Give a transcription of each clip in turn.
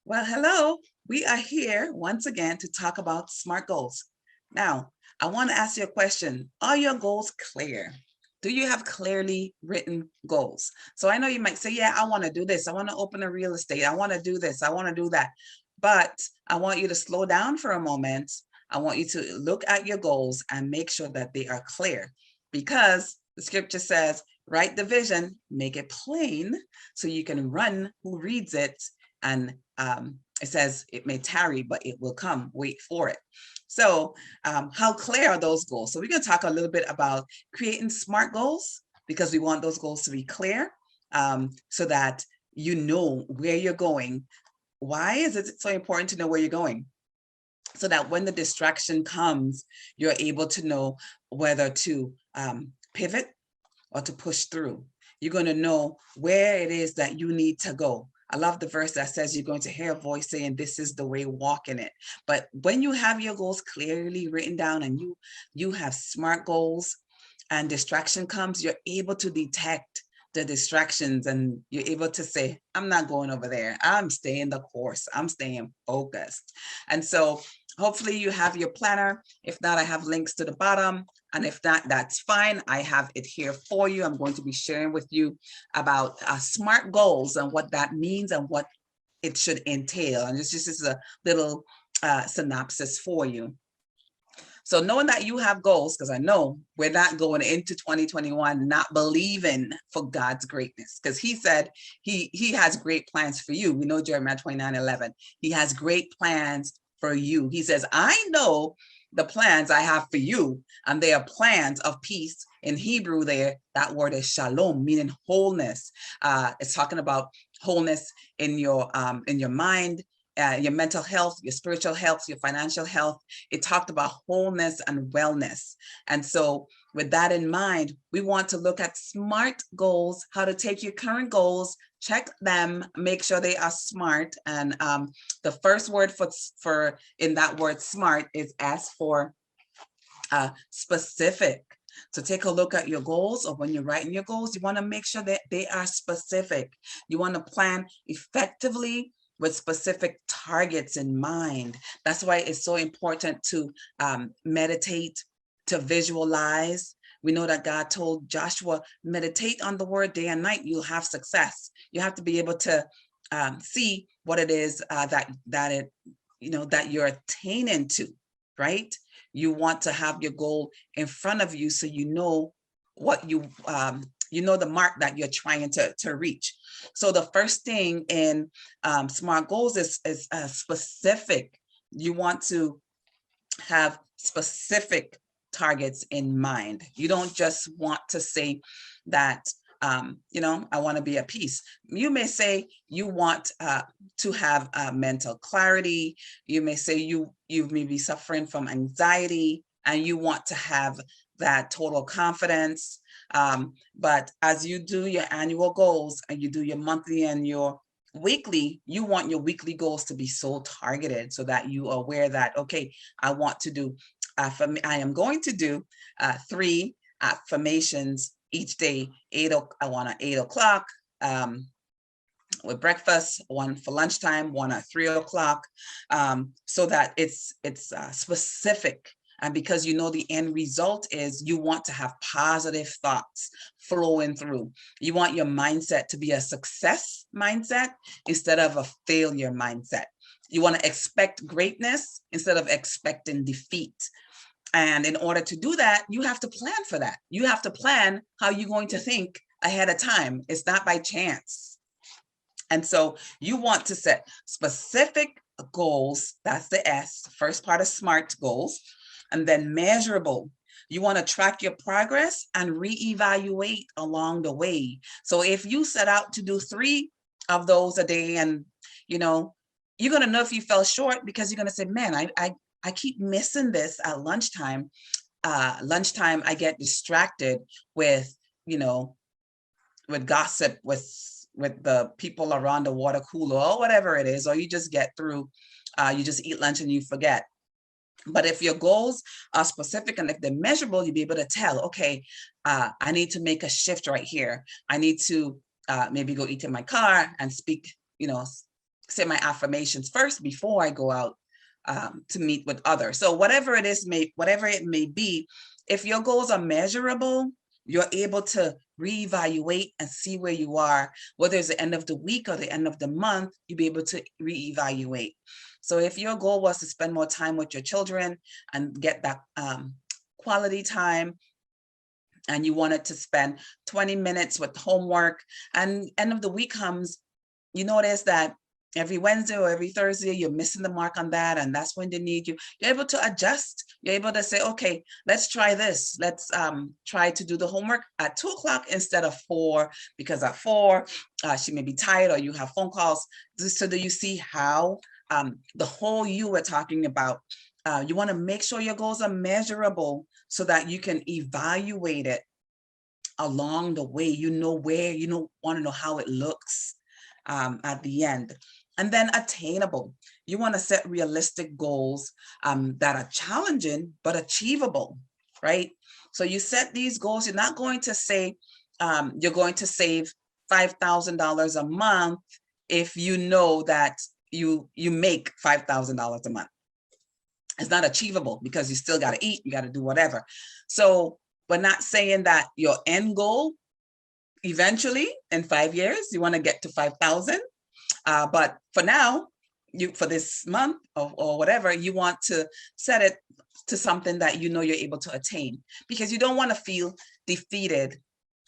Well, hello. We are here once again to talk about SMART goals. Now, I want to ask you a question. Are your goals clear? Do you have clearly written goals? So I know you might say, yeah, I want to do this. I want to open a real estate. I want to do this. I want to do that. But I want you to slow down for a moment. I want you to look at your goals and make sure that they are clear, because the scripture says, write the vision, make it plain so you can run who reads it. And it says it may tarry, but it will come. Wait for it. So how clear are those goals? So we're going to talk a little bit about creating SMART goals, because we want those goals to be clear, so that you know where you're going. Why is it so important to know where you're going? So that when the distraction comes, you're able to know whether to pivot or to push through. You're going to know where it is that you need to go. I love the verse that says you're going to hear a voice saying, this is the way, walk in it. But when you have your goals clearly written down and you have SMART goals, and distraction comes, you're able to detect the distractions, and you're able to say, I'm not going over there. I'm staying the course. I'm staying focused. And so hopefully you have your planner. If not, I have links to the bottom. And if not, that's fine. I have it here for you. I'm going to be sharing with you about SMART goals and what that means and what it should entail. And this is a little synopsis for you. So knowing that you have goals, because I know we're not going into 2021 not believing for God's greatness, because he said he has great plans for you. We know Jeremiah 29:11. He has great plans for you. He says, I know the plans I have for you, and they are plans of peace. In Hebrew there, that word is shalom, meaning wholeness. It's talking about wholeness in your mind, your mental health, your spiritual health, your financial health. It talked about wholeness and wellness. And so with that in mind, we want to look at SMART goals, how to take your current goals, check them, make sure they are SMART. And the first word for in that word SMART is S for specific. So take a look at your goals, or when you're writing your goals, you want to make sure that they are specific. You want to plan effectively with specific targets in mind. That's why it's so important to meditate, to visualize. We know that God told Joshua, meditate on the word day and night, you'll have success. You have to be able to see what it is that you're attaining to, right? You want to have your goal in front of you, so you know what you know the mark that you're trying to reach. So the first thing in SMART goals is specific. You want to have specific targets in mind. You don't just want to say that I want to be at peace. You may say you want to have mental clarity. You may say you may be suffering from anxiety and you want to have that total confidence. But as you do your annual goals and you do your monthly and your weekly, you want your weekly goals to be so targeted so that you are aware that, okay, I want to do, I am going to do 3 affirmations each day. I want at 8 o'clock with breakfast, 1 for lunchtime, 1 at 3 o'clock, so that it's specific. And because you know the end result is you want to have positive thoughts flowing through. You want your mindset to be a success mindset instead of a failure mindset. You want to expect greatness instead of expecting defeat. And in order to do that, you have to plan for that. You have to plan how you're going to think ahead of time. It's not by chance. And so you want to set specific goals. That's the S, first part of SMART goals. And then measurable. You want to track your progress and reevaluate along the way. So if you set out to do 3 of those a day, and you're going to know if you fell short, because you're going to say, man, I keep missing this at lunchtime. Lunchtime, I get distracted with, with gossip, with the people around the water cooler or whatever it is, or you just get through, you just eat lunch and you forget. But if your goals are specific and if they're measurable, you'll be able to tell, okay, I need to make a shift right here. I need to maybe go eat in my car and speak, say my affirmations first before I go out to meet with others. So whatever it is, whatever it may be, if your goals are measurable, you're able to reevaluate and see where you are, whether it's the end of the week or the end of the month, you'll be able to reevaluate. So if your goal was to spend more time with your children and get that quality time, and you wanted to spend 20 minutes with homework, and end of the week comes, you notice that every Wednesday or every Thursday, you're missing the mark on that. And that's when they need you. You're able to adjust. You're able to say, okay, let's try this. Let's try to do the homework at 2 o'clock instead of 4, because at 4, she may be tired or you have phone calls. So do you see how the whole you were talking about? You want to make sure your goals are measurable so that you can evaluate it along the way. You know where, want to know how it looks at the end. And then attainable. You want to set realistic goals that are challenging but achievable, right? So you set these goals. You're not going to say you're going to save $5,000 a month if you know that you make $5,000 a month. It's not achievable because you still got to eat, you got to do whatever. So we're not saying that your end goal eventually in 5 years you want to get to 5,000. But for now, for this month or whatever, you want to set it to something that you know you're able to attain, because you don't want to feel defeated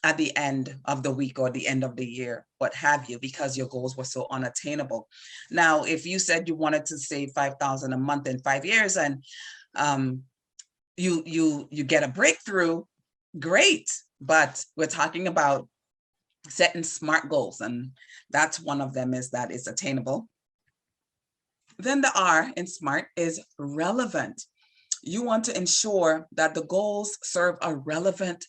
at the end of the week or the end of the year, what have you, because your goals were so unattainable. Now, if you said you wanted to save 5,000 a month in 5 years and you get a breakthrough, great. But we're talking about setting SMART goals, and that's one of them, is that it's attainable. Then the R in SMART is relevant. You want to ensure that the goals serve a relevant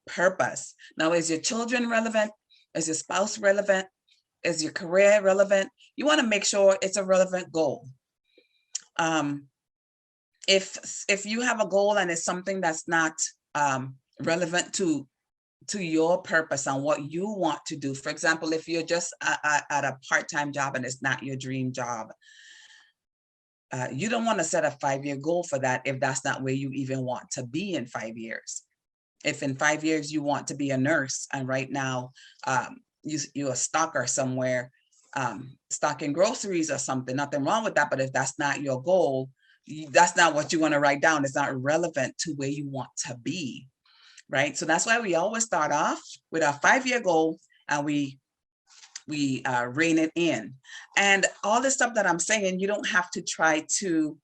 purpose. Now, is your children relevant? Is your spouse relevant? Is your career relevant? You want to make sure it's a relevant goal. If you have a goal and it's something that's not relevant to your purpose and what you want to do. For example, if you're just at a part-time job and it's not your dream job, you don't want to set a 5-year goal for that if that's not where you even want to be in 5 years. If in 5 years you want to be a nurse and right now you're a stocker somewhere, stocking groceries or something, nothing wrong with that. But if that's not your goal, that's not what you want to write down. It's not relevant to where you want to be. Right. So that's why we always start off with our 5-year goal and we rein it in. And all the stuff that I'm saying, you don't have to try to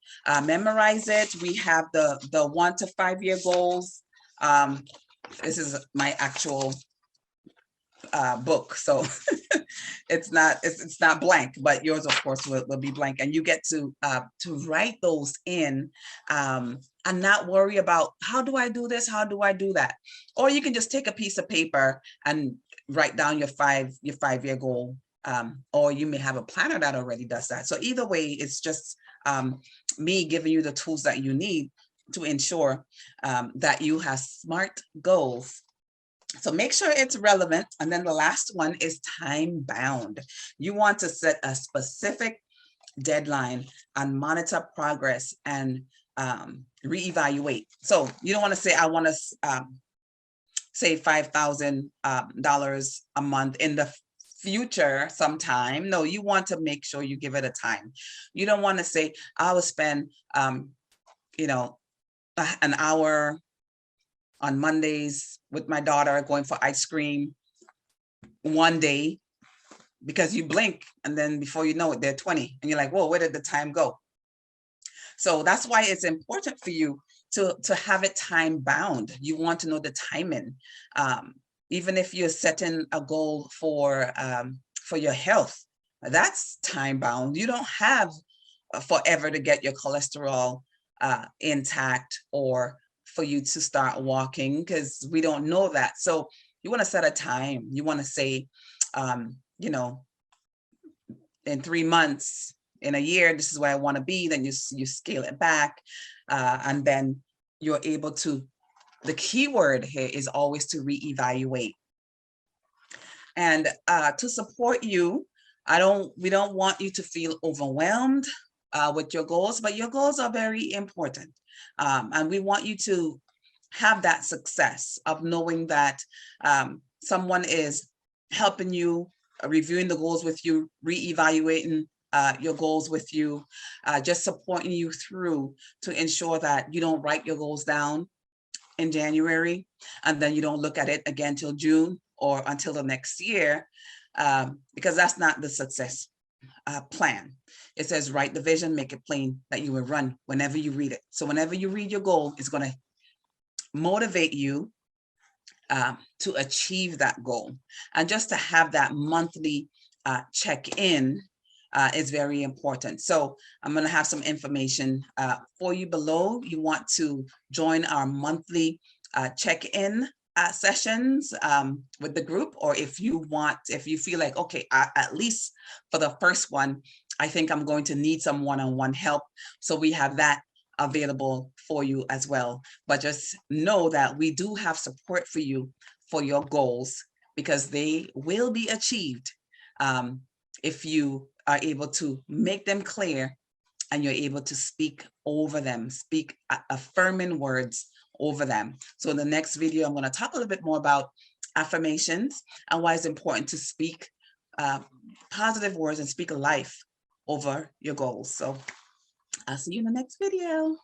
memorize it. We have the 1 to 5 year goals. This is my actual book. So it's not blank, but yours of course will be blank, and you get to write those in and not worry about how do I do this, how do I do that. Or you can just take a piece of paper and write down your 5-year goal, or you may have a planner that already does that. So either way, it's just me giving you the tools that you need to ensure that you have SMART goals. So make sure it's relevant. And then the last one is time bound. You want to set a specific deadline and monitor progress and reevaluate. So you don't want to say, I want to save $5,000 a month in the future sometime. No, you want to make sure you give it a time. You don't want to say, I will spend, an hour on Mondays with my daughter going for ice cream one day, because you blink and then before you know it, they're 20 and you're like, whoa, where did the time go? So that's why it's important for you to have it time bound. You want to know the timing. Even if you're setting a goal for your health, that's time bound. You don't have forever to get your cholesterol intact or for you to start walking, because we don't know that. So you want to set a time. You want to say, in 3 months, in a year, this is where I want to be. Then you scale it back, and then you're able to. The key word here is always to reevaluate. And to support you, We don't want you to feel overwhelmed with your goals, but your goals are very important. And we want you to have that success of knowing that someone is helping you, reviewing the goals with you, reevaluating your goals with you, just supporting you through to ensure that you don't write your goals down in January and then you don't look at it again till June or until the next year, because that's not the success plan. It says write the vision, make it plain that you will run whenever you read it. So whenever you read your goal, it's going to motivate you to achieve that goal. And just to have that monthly check-in is very important. So I'm going to have some information for you below. You want to join our monthly check-in sessions with the group, or if you feel like, okay, at least for the first one, I think I'm going to need some one-on-one help. So we have that available for you as well. But just know that we do have support for you for your goals, because they will be achieved if you are able to make them clear and you're able to speak over them, speak affirming words over them. So in the next video, I'm going to talk a little bit more about affirmations and why it's important to speak positive words and speak life over your goals. So I'll see you in the next video.